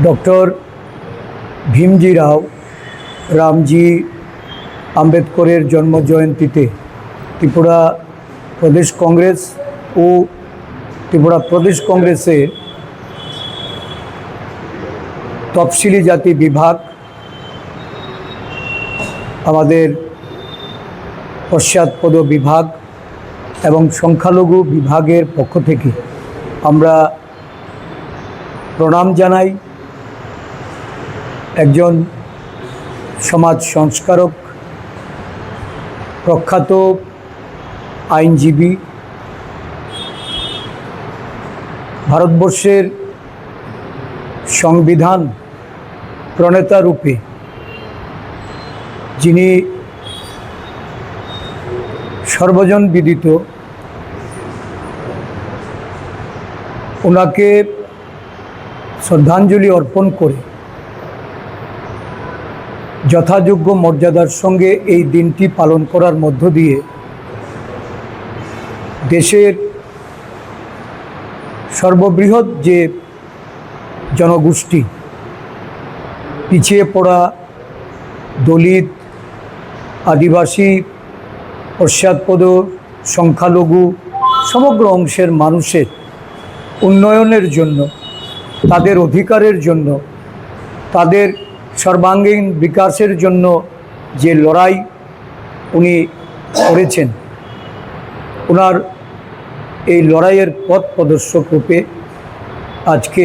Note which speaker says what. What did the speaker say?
Speaker 1: Doctor ভীমজি রাও রামজি আম্বেদকরের জন্মজয়ন্তীতে ত্রিপুরা প্রদেশ কংগ্রেস ও ত্রিপুরা প্রদেশ কংগ্রেসের তফসিলি জাতি বিভাগ, আমাদের পশ্চাৎপদ বিভাগ এবং সংখ্যালঘু বিভাগের পক্ষ থেকে আমরা প্রণাম জানাই। একজন সমাজ সংস্কারক, প্রখ্যাত আইনজীবী, ভারতবর্ষের সংবিধান প্রণেতা রূপে যিনি সর্বজন বিদিত, ওনাকে শ্রদ্ধাঞ্জলি অর্পণ করে যথাযোগ্য মর্যাদার সঙ্গে এই দিনটি পালন করার মধ্য দিয়ে দেশের সর্ববৃহৎ যে জনগোষ্ঠী, পিছিয়ে পড়া দলিত, আদিবাসী, পশ্চাৎপদ, সংখ্যালঘু সমগ্র অংশের মানুষের উন্নয়নের জন্য, তাদের অধিকারের জন্য, তাদের সর্বাঙ্গীন বিকাশের জন্য যে লড়াই উনি করেছেন, ওনার এই লড়াইয়ের পথ প্রদর্শক রূপে আজকে